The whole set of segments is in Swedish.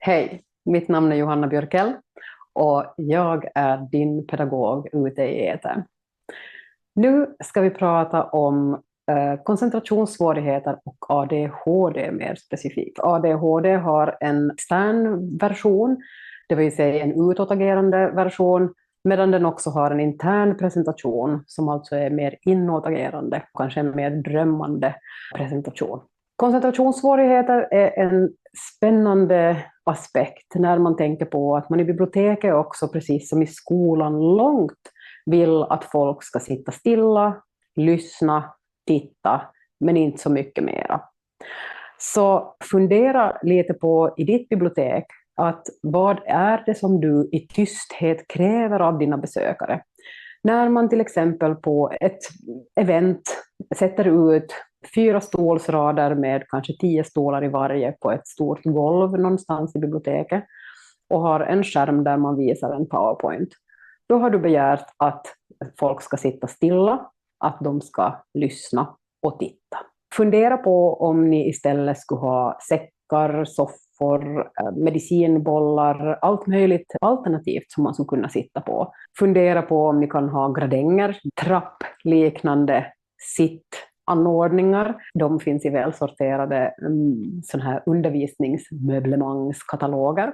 Hej, mitt namn är Johanna Björkell och jag är din pedagog ute i etern. Nu ska vi prata om koncentrationssvårigheter och ADHD mer specifikt. ADHD har en extern version, det vill säga en utåtagerande version, medan den också har en intern presentation som alltså är mer inåtagerande, kanske en mer drömmande presentation. Koncentrationssvårigheter är en spännande aspekt när man tänker på att man i biblioteket också, precis som i skolan, långt vill att folk ska sitta stilla, lyssna, titta, men inte så mycket mera. Så fundera lite på i ditt bibliotek att vad är det som du i tysthet kräver av dina besökare? När man till exempel på ett event sätter ut 4 stolsrader med kanske 10 stolar i varje på ett stort golv någonstans i biblioteket och har en skärm där man visar en PowerPoint. Då har du begärt att folk ska sitta stilla, att de ska lyssna och titta. Fundera på om ni istället skulle ha säckar, soffor, medicinbollar, allt möjligt alternativt som man skulle kunna sitta på. Fundera på om ni kan ha gradänger, trappliknande sittanordningar. De finns i välsorterade såna här undervisningsmöblemangskataloger.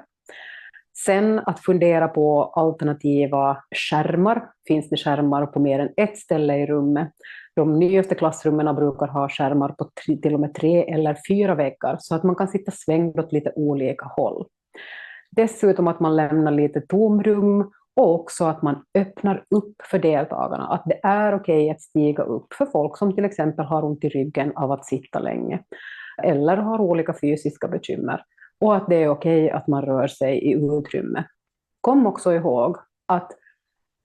Sen att fundera på alternativa skärmar. Finns det skärmar på mer än ett ställe i rummet? De nyaste klassrummen brukar ha skärmar på till och med 3 eller 4 väggar så att man kan sitta svängd åt lite olika håll. Dessutom att man lämnar lite tomrum och också att man öppnar upp för deltagarna. Att det är okej att stiga upp för folk som till exempel har ont i ryggen av att sitta länge eller har olika fysiska bekymmer. Och att det är okej att man rör sig i utrymme. Kom också ihåg att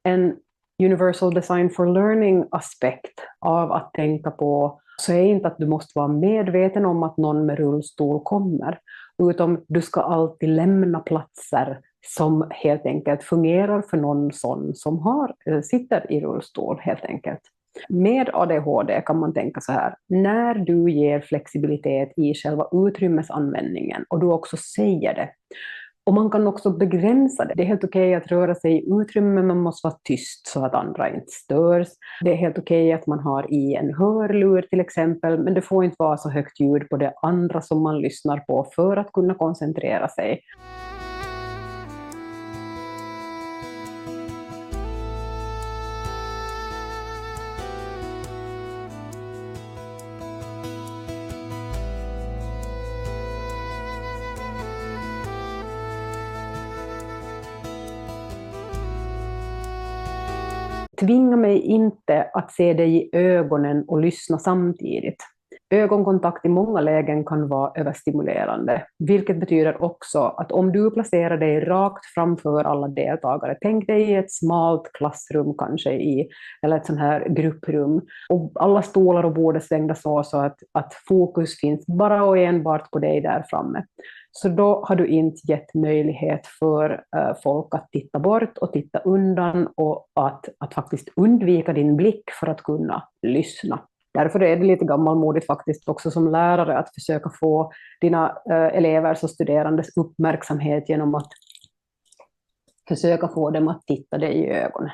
en Universal Design for Learning-aspekt av att tänka på så är inte att du måste vara medveten om att någon med rullstol kommer, utan du ska alltid lämna platser som helt enkelt fungerar för någon sån som sitter i rullstol helt enkelt. Med ADHD kan man tänka så här, när du ger flexibilitet i själva utrymmesanvändningen och du också säger det, och man kan också begränsa det. Det är helt okej att röra sig i utrymme, men man måste vara tyst så att andra inte störs. Det är helt okej att man har i en hörlur till exempel, men det får inte vara så högt ljud på det andra som man lyssnar på för att kunna koncentrera sig. Tvinga mig inte att se dig i ögonen och lyssna samtidigt. Ögonkontakt i många lägen kan vara överstimulerande, vilket betyder också att om du placerar dig rakt framför alla deltagare, tänk dig i ett smalt klassrum kanske eller ett sånt här grupprum, och alla stolar och bord är svängda så att fokus finns bara och enbart på dig där framme. Så då har du inte gett möjlighet för folk att titta bort och titta undan och att faktiskt undvika din blick för att kunna lyssna. Därför är det lite gammalmodigt faktiskt också som lärare att försöka få dina elevers och studerandes uppmärksamhet genom att försöka få dem att titta dig i ögonen.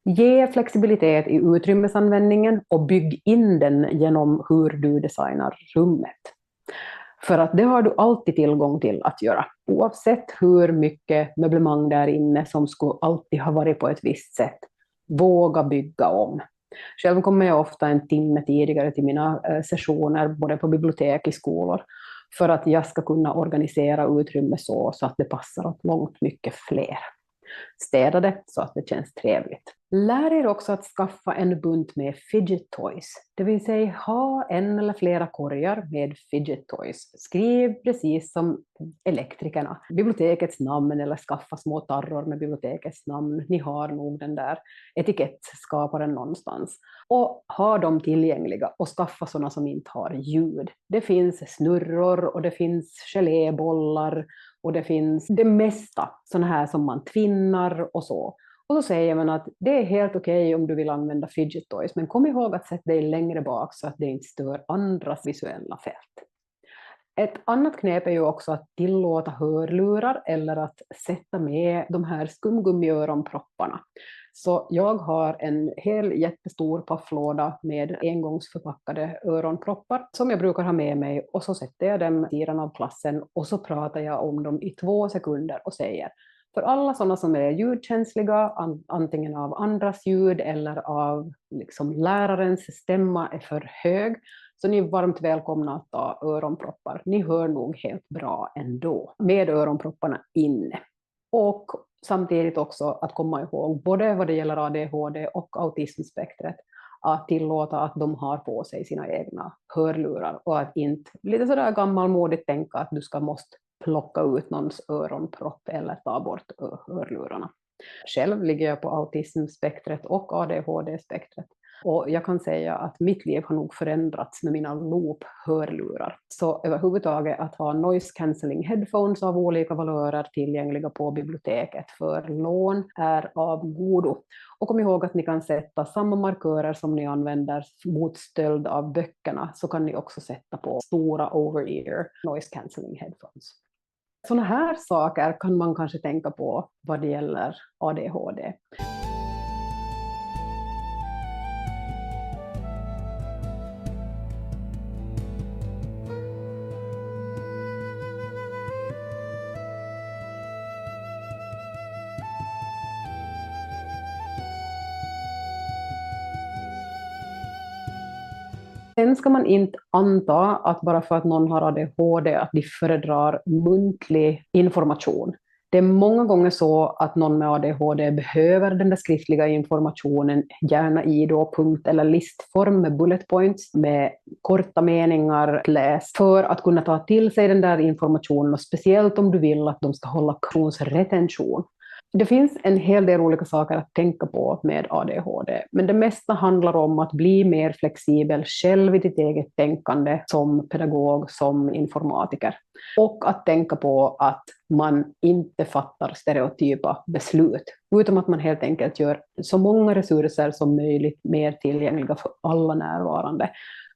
Ge flexibilitet i utrymmesanvändningen och bygg in den genom hur du designar rummet. För att det har du alltid tillgång till att göra, oavsett hur mycket möblemang där inne som skulle alltid ha varit på ett visst sätt. Våga bygga om. Själv kommer jag ofta en timme tidigare till mina sessioner, både på bibliotek och i skolor, för att jag ska kunna organisera utrymme så att det passar åt långt mycket fler. Städa det så att det känns trevligt. Lär er också att skaffa en bunt med fidget toys. Det vill säga ha en eller flera korgar med fidget toys. Skriv precis som elektrikerna bibliotekets namn eller skaffa små tarror med bibliotekets namn. Ni har nog den där etikettskaparen någonstans. Och ha dem tillgängliga och skaffa sådana som inte har ljud. Det finns snurror och det finns gelébollar och det finns det mesta sådana här som man tvinnar och så. Och så säger man att det är helt okej om du vill använda fidget toys, men kom ihåg att sätta dig längre bak så att det inte stör andras visuella fält. Ett annat knep är ju också att tillåta hörlurar eller att sätta med de här skumgummiöronpropparna. Så jag har en hel jättestor pafflåda med engångsförpackade öronproppar som jag brukar ha med mig, och så sätter jag dem i sidan av klassen och så pratar jag om dem i 2 sekunder och säger: för alla sådana som är ljudkänsliga, antingen av andras ljud eller av liksom lärarens stämma är för hög, så ni är varmt välkomna att ta öronproppar. Ni hör nog helt bra ändå med öronpropparna inne. Och samtidigt också att komma ihåg, både vad det gäller ADHD och autismspektret, att tillåta att de har på sig sina egna hörlurar och att inte lite sådär gammalmodigt tänka att du ska måste plocka ut någons öronpropp eller ta bort hörlurarna. Själv ligger jag på autismspektret och ADHD-spektret. Och jag kan säga att mitt liv har nog förändrats med mina Loop-hörlurar. Så överhuvudtaget att ha noise cancelling headphones av olika valörer tillgängliga på biblioteket för lån är av godo. Och kom ihåg att ni kan sätta samma markörer som ni använder mot stöld av böckerna, så kan ni också sätta på stora over-ear noise cancelling headphones. Sådana här saker kan man kanske tänka på vad det gäller ADHD. Sen ska man inte anta att bara för att någon har ADHD att de föredrar muntlig information. Det är många gånger så att någon med ADHD behöver den där skriftliga informationen, gärna i då punkt- eller listform med bullet points, med korta meningar läs, för att kunna ta till sig den där informationen, och speciellt om du vill att de ska hålla retention. Det finns en hel del olika saker att tänka på med ADHD, men det mesta handlar om att bli mer flexibel själv i ditt eget tänkande som pedagog, som informatiker. Och att tänka på att man inte fattar stereotypa beslut, utan att man helt enkelt gör så många resurser som möjligt mer tillgängliga för alla närvarande.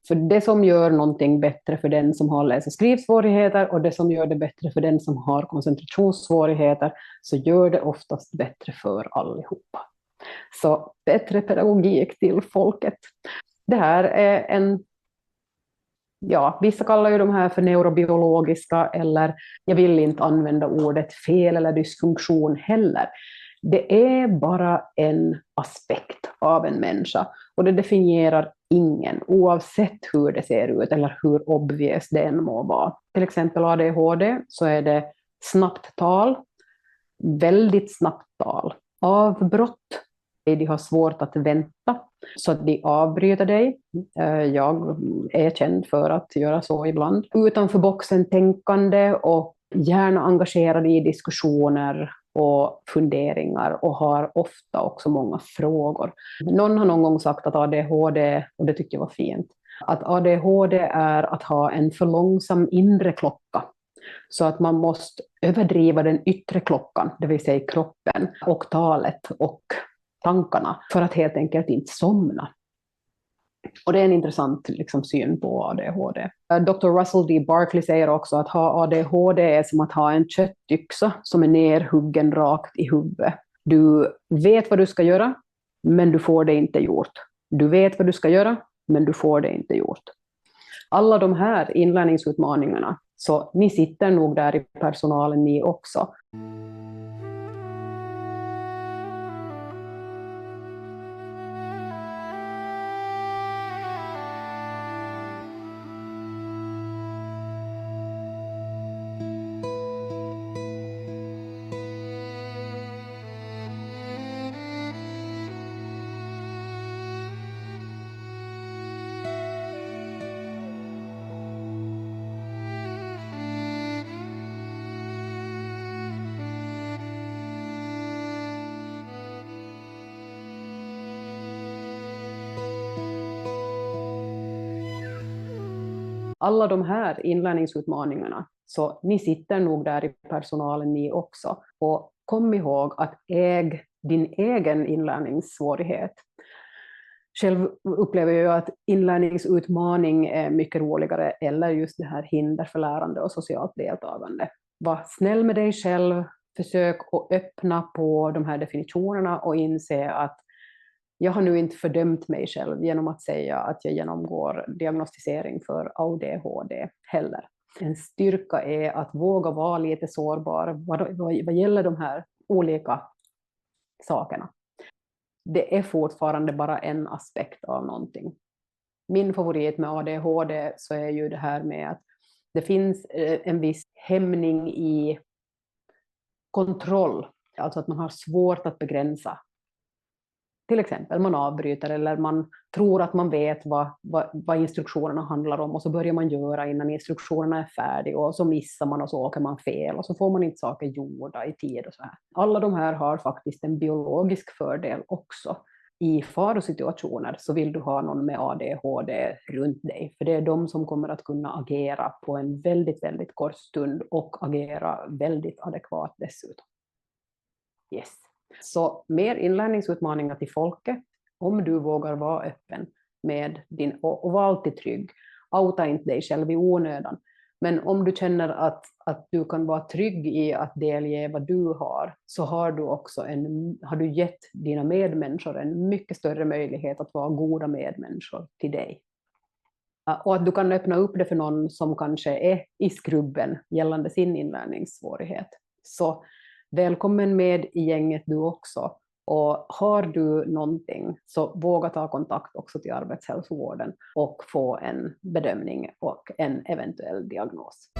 För det som gör någonting bättre för den som har läs- och skrivsvårigheter och det som gör det bättre för den som har koncentrationssvårigheter, så gör det oftast bättre för allihopa. Så bättre pedagogik till folket. Det här är vissa kallar ju de här för neurobiologiska, eller jag vill inte använda ordet fel eller dysfunktion heller. Det är bara en aspekt av en människa, och det definierar ingen, oavsett hur det ser ut eller hur obvious det än må vara. Till exempel ADHD, så är det snabbt tal, väldigt snabbt tal, avbrott, de har svårt att vänta så att de avbryter dig. Jag är känd för att göra så ibland. Utanför boxen tänkande och gärna engagerade i diskussioner och funderingar, och har ofta också många frågor. Någon har någon gång sagt att ADHD, och det tycker jag var fint, att ADHD är att ha en för långsam inre klocka. Så att man måste överdriva den yttre klockan, det vill säga kroppen och talet och tankarna, för att helt enkelt inte somna. Och det är en intressant syn på ADHD. Dr. Russell D. Barkley säger också att ha ADHD är som att ha en köttyxa som är nerhuggen rakt i huvudet. Du vet vad du ska göra, men du får det inte gjort. Du vet vad du ska göra, men du får det inte gjort. Alla de här inlärningsutmaningarna, så ni sitter nog där i personalen ni också. Alla de här inlärningsutmaningarna, så ni sitter nog där i personalen ni också. Och kom ihåg att äg din egen inlärningssvårighet. Själv upplever jag att inlärningsutmaning är mycket roligare, eller just det här hinder för lärande och socialt deltagande. Var snäll med dig själv, försök att öppna på de här definitionerna och inse att jag har nu inte fördömt mig själv genom att säga att jag genomgår diagnostisering för ADHD heller. En styrka är att våga vara lite sårbar vad gäller de här olika sakerna. Det är fortfarande bara en aspekt av någonting. Min favorit med ADHD så är ju det här med att det finns en viss hämning i kontroll, alltså att man har svårt att begränsa. Till exempel man avbryter eller man tror att man vet vad instruktionerna handlar om och så börjar man göra innan instruktionerna är färdiga och så missar man och så åker man fel och så får man inte saker gjorda i tid och så här. Alla de här har faktiskt en biologisk fördel också. I farosituationer så vill du ha någon med ADHD runt dig, för det är de som kommer att kunna agera på en väldigt, väldigt kort stund och agera väldigt adekvat dessutom. Yes. Så mer inlärningsutmaningar till folket, om du vågar vara öppen med din, och var alltid trygg. Outa inte dig själv i onödan. Men om du känner att du kan vara trygg i att delge vad du har, så har du också har du gett dina medmänniskor en mycket större möjlighet att vara goda medmänniskor till dig. Och att du kan öppna upp det för någon som kanske är i skrubben gällande sin inlärningssvårighet. Så välkommen med i gänget du också. Och har du någonting så våga ta kontakt också till arbetshälsovården och få en bedömning och en eventuell diagnos.